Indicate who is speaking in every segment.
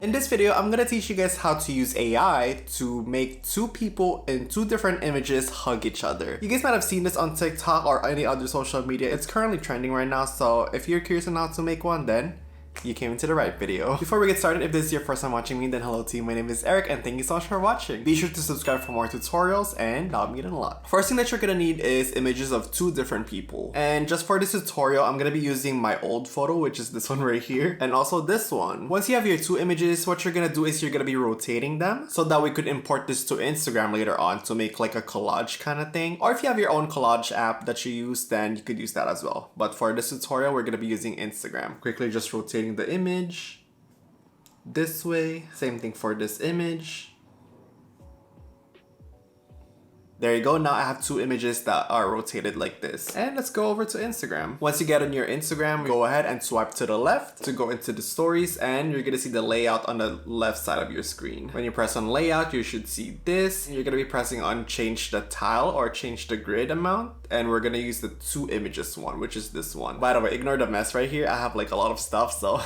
Speaker 1: In this video, I'm gonna teach you guys how to use AI to make two people in two different images hug each other. You guys might have seen this on TikTok or any other social media. It's currently trending right now, so if you're curious on how to make one, then you came into the right video. Before we get started, if this is your first time watching me, then hello team, my name is Eric and thank you so much for watching. Be sure to subscribe for more tutorials and that'll mean a lot. First thing that you're gonna need is images of two different people. And just for this tutorial, I'm gonna be using my old photo, which is this one right here, and also this one. Once you have your two images, what you're gonna do is you're gonna be rotating them so that we could import this to Instagram later on to make like a collage kind of thing. Or if you have your own collage app that you use, then you could use that as well. But for this tutorial, we're gonna be using Instagram. Quickly just rotating the image this way. Same thing for this image. There you go. Now I have two images that are rotated like this. And let's go over to Instagram. Once you get on your Instagram, go ahead and swipe to the left to go into the stories, and you're gonna see the layout on the left side of your screen. When you press on layout, you should see this. You're gonna be pressing on change the tile or change the grid amount, and we're gonna use the two images one, which is this one. By the way, ignore the mess right here. I have like a lot of stuff, so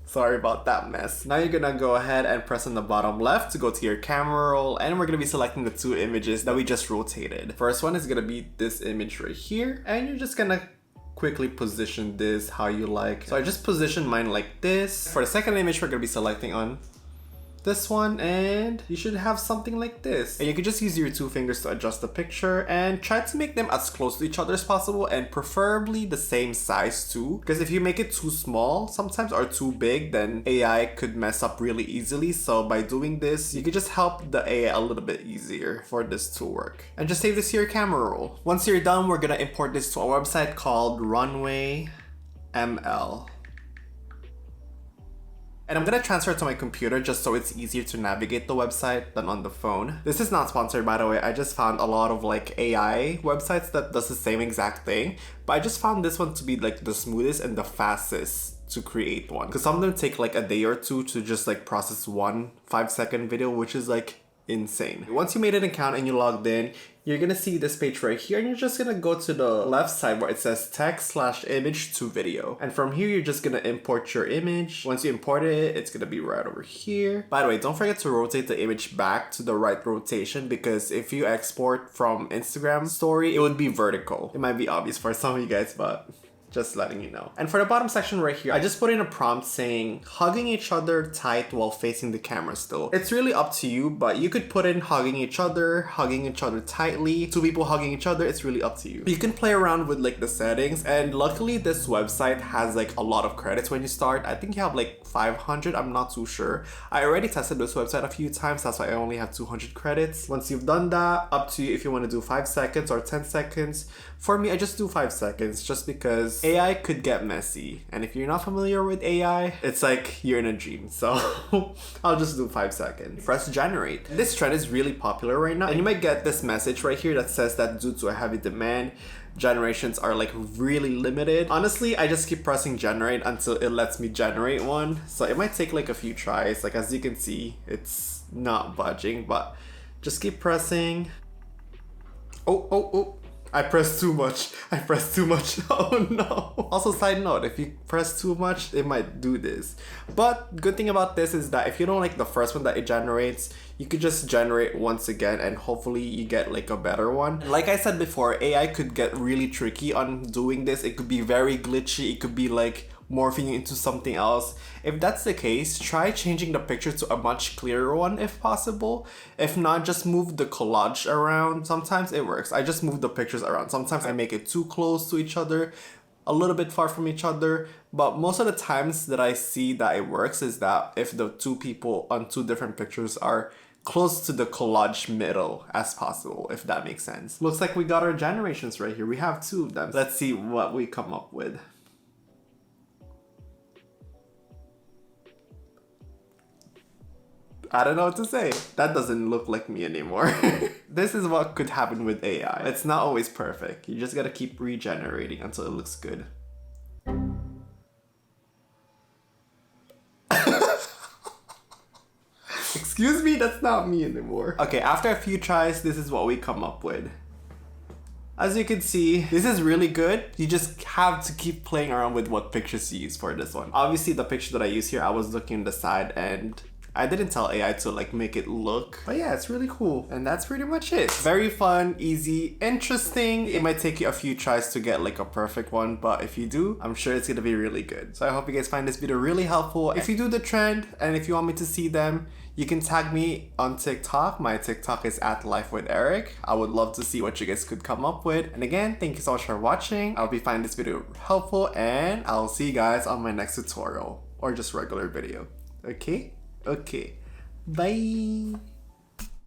Speaker 1: sorry about that mess. Now you're gonna go ahead and press on the bottom left to go to your camera roll, and we're gonna be selecting the two images that we just rotated. First one is gonna be this image right here, and you're just gonna quickly position this how you like. So I just positioned mine like this. For the second image, we're gonna be selecting on this one, and you should have something like this. And you can just use your two fingers to adjust the picture and try to make them as close to each other as possible, and preferably the same size too, because if you make it too small sometimes or too big, then AI could mess up really easily. So by doing this, you can just help the AI a little bit easier for this to work. And just save this to your camera roll. Once you're done, we're gonna import this to a website called Runway ML. And I'm gonna transfer it to my computer just so it's easier to navigate the website than on the phone. This is not sponsored, by the way. I just found a lot of like AI websites that does the same exact thing, but I just found this one to be like the smoothest and the fastest to create one. Because some of them take like a day or two to just like process one 5-second video, which is like insane. Once you made an account and you logged in, you're gonna see this page right here, and you're just gonna go to the left side where it says text/image to video. And from here, you're just gonna import your image. Once you import it, it's gonna be right over here. By the way, don't forget to rotate the image back to the right rotation, because if you export from Instagram story, it would be vertical. It might be obvious for some of you guys, but just letting you know. And for the bottom section right here, I just put in a prompt saying hugging each other tight while facing the camera still. It's really up to you, but you could put in hugging each other tightly, two people hugging each other. It's really up to you. You can play around with like the settings, and luckily this website has like a lot of credits when you start. I think you have like 500, I'm not too sure. I already tested this website a few times, that's why I only have 200 credits. Once you've done that, up to you if you want to do 5 seconds or 10 seconds. For me, I just do 5 seconds just because AI could get messy, and if you're not familiar with AI, it's like you're in a dream. So I'll just do 5 seconds. Press generate. This trend is really popular right now, and you might get this message right here that says that due to a heavy demand, generations are like really limited. Honestly, I just keep pressing generate until it lets me generate one. So it might take like a few tries. Like as you can see, it's not budging, but just keep pressing. Oh. I pressed too much. Oh no. Also, side note, if you press too much, it might do this. But good thing about this is that if you don't like the first one that it generates, you could just generate once again and hopefully you get like a better one. Like I said before, AI could get really tricky on doing this. It could be very glitchy. It could be like morphing into something else. If that's the case, try changing the picture to a much clearer one if possible. If not, just move the collage around. Sometimes it works. I just move the pictures around. Sometimes I make it too close to each other, a little bit far from each other, but most of the times that I see that it works is that if the two people on two different pictures are close to the collage middle as possible, if that makes sense. Looks like we got our generations right here. We have two of them. Let's see what we come up with. I don't know what to say. That doesn't look like me anymore. This is what could happen with AI. It's not always perfect. You just gotta keep regenerating until it looks good. Excuse me, that's not me anymore. Okay, after a few tries, this is what we come up with. As you can see, this is really good. You just have to keep playing around with what pictures you use for this one. Obviously, the picture that I use here, I was looking on the side and I didn't tell AI to like make it look, but yeah, it's really cool. And that's pretty much it. Very fun, easy, interesting. It might take you a few tries to get like a perfect one, but if you do, I'm sure it's gonna be really good. So I hope you guys find this video really helpful. If you do the trend and if you want me to see them, you can tag me on TikTok. My TikTok is @LifeWithErick. I would love to see what you guys could come up with. And again, thank you so much for watching. I hope you find this video helpful, and I'll see you guys on my next tutorial or just regular video. Okay? Okay. Bye.